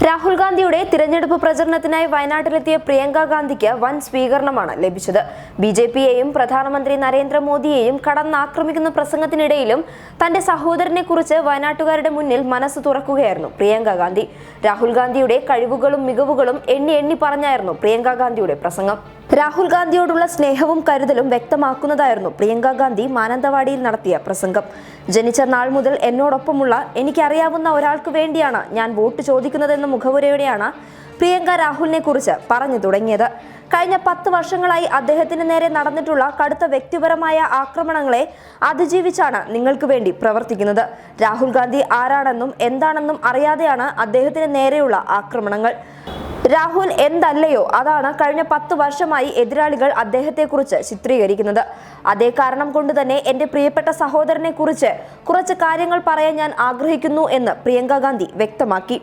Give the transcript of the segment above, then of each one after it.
രാഹുൽ ഗാന്ധിയുടെ തിരഞ്ഞെടുപ്പ് പ്രചരണത്തിനായി വയനാട്ടിലെത്തിയ പ്രിയങ്ക ഗാന്ധിക്ക് വൻ സ്വീകരണമാണ് ലഭിച്ചത്. ബിജെപിയെയും പ്രധാനമന്ത്രി നരേന്ദ്രമോദിയെയും കടന്നാക്രമിക്കുന്ന പ്രസംഗത്തിനിടയിലും തന്റെ സഹോദരനെ കുറിച്ച് വയനാട്ടുകാരുടെ മുന്നിൽ മനസ്സ് തുറക്കുകയായിരുന്നു പ്രിയങ്ക ഗാന്ധി. രാഹുൽ ഗാന്ധിയുടെ കഴിവുകളും മികവുകളും എണ്ണി പറഞ്ഞായിരുന്നു പ്രിയങ്ക ഗാന്ധിയുടെ പ്രസംഗം. രാഹുൽ ഗാന്ധിയോടുള്ള സ്നേഹവും കരുതലും വ്യക്തമാക്കുന്നതായിരുന്നു പ്രിയങ്ക ഗാന്ധി മാനന്തവാടിയിൽ നടത്തിയ പ്രസംഗം. ജനിച്ച നാൾ മുതൽ എന്നോടൊപ്പമുള്ള എനിക്കറിയാവുന്ന ഒരാൾക്ക് വേണ്ടിയാണ് ഞാൻ വോട്ട് ചോദിക്കുന്നതെന്ന മുഖവുരയോടെയാണ് പ്രിയങ്ക രാഹുലിനെ കുറിച്ച് പറഞ്ഞു തുടങ്ങിയത്. കഴിഞ്ഞ 10 വർഷങ്ങളായി അദ്ദേഹത്തിന് നേരെ നടന്നിട്ടുള്ള കടുത്ത വ്യക്തിപരമായ ആക്രമണങ്ങളെ അതിജീവിച്ചാണ് നിങ്ങൾക്ക് വേണ്ടി പ്രവർത്തിക്കുന്നത്. രാഹുൽ ഗാന്ധി ആരാണെന്നും എന്താണെന്നും അറിയാതെയാണ് അദ്ദേഹത്തിന് നേരെയുള്ള ആക്രമണങ്ങൾ. രാഹുൽ എന്തല്ലയോ അതാണ് കഴിഞ്ഞ 10 വർഷമായി എതിരാളികൾ അദ്ദേഹത്തെക്കുറിച്ച് ചിത്രീകരിക്കുന്നത്. അതേ കാരണം കൊണ്ട് തന്നെ എന്റെ പ്രിയപ്പെട്ട സഹോദരനെ കുറിച്ച് കുറച്ച് കാര്യങ്ങൾ പറയാൻ ഞാൻ ആഗ്രഹിക്കുന്നു എന്ന് പ്രിയങ്ക ഗാന്ധി വ്യക്തമാക്കി.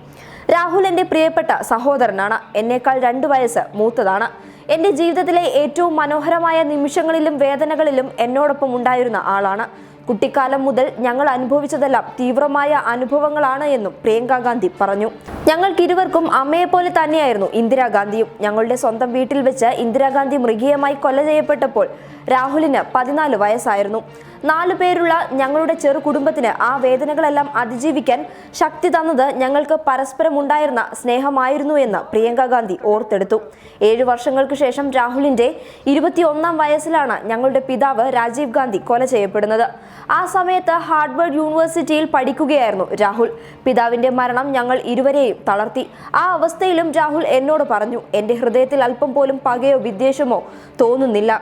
രാഹുൽ എന്റെ പ്രിയപ്പെട്ട സഹോദരനാണ്. എന്നേക്കാൾ 2 വയസ്സ് മൂത്തതാണ്. എന്റെ ജീവിതത്തിലെ ഏറ്റവും മനോഹരമായ നിമിഷങ്ങളിലും വേദനകളിലും എന്നോടൊപ്പം ഉണ്ടായിരുന്ന ആളാണ്. കുട്ടിക്കാലം മുതൽ ഞങ്ങൾ അനുഭവിച്ചതെല്ലാം തീവ്രമായ അനുഭവങ്ങളാണ് എന്നും പ്രിയങ്ക ഗാന്ധി പറഞ്ഞു. ഞങ്ങൾക്കിരുവർക്കും അമ്മയെപ്പോലെ തന്നെയായിരുന്നു ഇന്ദിരാഗാന്ധിയും. ഞങ്ങളുടെ സ്വന്തം വീട്ടിൽ വെച്ച് ഇന്ദിരാഗാന്ധി മൃഗീയമായി കൊല ചെയ്യപ്പെട്ടപ്പോൾ രാഹുലിന് 14 വയസ്സായിരുന്നു. 4 പേരുള്ള ഞങ്ങളുടെ ചെറു കുടുംബത്തിന് ആ വേദനകളെല്ലാം അതിജീവിക്കാൻ ശക്തി തന്നത് ഞങ്ങൾക്ക് പരസ്പരം ഉണ്ടായിരുന്ന സ്നേഹമായിരുന്നു എന്ന് പ്രിയങ്ക ഗാന്ധി ഓർത്തെടുത്തു. 7 വർഷങ്ങൾക്ക് ശേഷം രാഹുലിന്റെ 21ാം വയസ്സിലാണ് ഞങ്ങളുടെ പിതാവ് രാജീവ് ഗാന്ധി കൊല ചെയ്യപ്പെടുന്നത്. ആ സമയത്ത് ഹാർവർഡ് യൂണിവേഴ്സിറ്റിയിൽ പഠിക്കുകയായിരുന്നു രാഹുൽ. പിതാവിന്റെ മരണം ഞങ്ങൾ ഇരുവരെയും തളർത്തി. ആ അവസ്ഥയിലും രാഹുൽ എന്നോട് പറഞ്ഞു, എന്റെ ഹൃദയത്തിൽ അല്പം പോലും പകയോ വിദ്വേഷമോ തോന്നുന്നില്ല.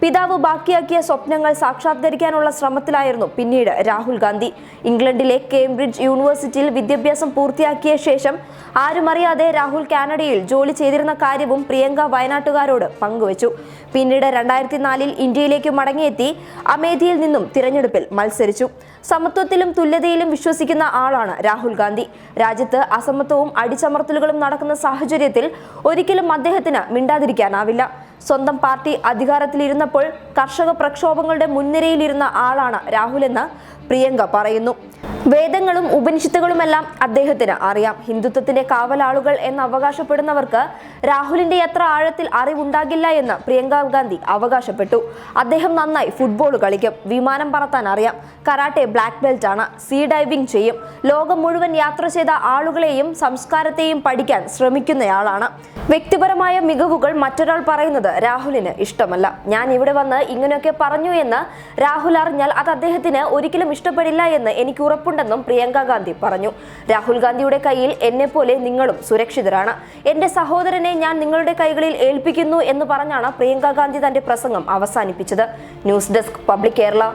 പിതാവ് ബാക്കിയാക്കിയ സ്വപ്നങ്ങൾ സാക്ഷാത്കരിക്കാനുള്ള ശ്രമത്തിലായിരുന്നു പിന്നീട് രാഹുൽ ഗാന്ധി. ഇംഗ്ലണ്ടിലെ കേംബ്രിഡ്ജ് യൂണിവേഴ്സിറ്റിയിൽ വിദ്യാഭ്യാസം പൂർത്തിയാക്കിയ ശേഷം ആരും അറിയാതെ രാഹുൽ കാനഡയിൽ ജോലി ചെയ്തിരുന്ന കാര്യവും പ്രിയങ്ക വയനാട്ടുകാരോട് പങ്കുവച്ചു. പിന്നീട് 2004-ൽ ഇന്ത്യയിലേക്ക് മടങ്ങിയെത്തി അമേഠിയിൽ നിന്നും തിരഞ്ഞെടുപ്പിൽ മത്സരിച്ചു. സമത്വത്തിലും തുല്യതയിലും വിശ്വസിക്കുന്ന ആളാണ് രാഹുൽ ഗാന്ധി. രാജ്യത്ത് അസമത്വവും അടിച്ചമർത്തലുകളും നടക്കുന്ന സാഹചര്യത്തിൽ ഒരിക്കലും അദ്ദേഹത്തിന് മിണ്ടാതിരിക്കാനാവില്ല. സ്വന്തം പാർട്ടി അധികാരത്തിലിരുന്നപ്പോൾ കർഷക പ്രക്ഷോഭങ്ങളുടെ മുൻനിരയിലിരുന്ന ആളാണ് രാഹുൽ എന്ന് പ്രിയങ്ക പറയുന്നു. വേദങ്ങളും ഉപനിഷത്തുകളുമെല്ലാം അദ്ദേഹത്തിന് അറിയാം. ഹിന്ദുത്വത്തിന്റെ കാവലാളുകൾ എന്ന് അവകാശപ്പെടുന്നവർക്ക് രാഹുലിന്റെ എത്ര ആഴത്തിൽ അറിവുണ്ടാകില്ല എന്ന് പ്രിയങ്ക ഗാന്ധി അവകാശപ്പെട്ടു. അദ്ദേഹം നന്നായി ഫുട്ബോൾ കളിക്കും, വിമാനം പറത്താൻ അറിയാം, കരാട്ടെ ബ്ലാക്ക് ബെൽറ്റ് ആണ്, സീ ഡൈവിംഗ് ചെയ്യും. ലോകം മുഴുവൻ യാത്ര ചെയ്ത ആളുകളെയും സംസ്കാരത്തെയും പഠിക്കാൻ ശ്രമിക്കുന്നയാളാണ്. വ്യക്തിപരമായ മികവുകൾ മറ്റൊരാൾ പറയുന്നത് രാഹുലിന് ഇഷ്ടമല്ല. ഞാൻ ഇവിടെ വന്ന് ഇങ്ങനെയൊക്കെ പറഞ്ഞു എന്ന് രാഹുൽ അറിഞ്ഞാൽ അത് അദ്ദേഹത്തിന് ഒരിക്കലും ഇഷ്ടപ്പെടില്ല എന്ന് എനിക്ക് ഉറപ്പുണ്ടെന്നും പ്രിയങ്ക ഗാന്ധി പറഞ്ഞു. രാഹുൽ ഗാന്ധിയുടെ കയ്യിൽ എന്നെപ്പോലെ നിങ്ങളും സുരക്ഷിതരാണ്. എന്റെ സഹോദരനെ ഞാൻ നിങ്ങളുടെ കൈകളിൽ ഏൽപ്പിക്കുന്നു എന്ന് പറഞ്ഞാണ് പ്രിയങ്ക ഗാന്ധി തന്റെ പ്രസംഗം അവസാനിപ്പിച്ചത്. News desk public Kerala.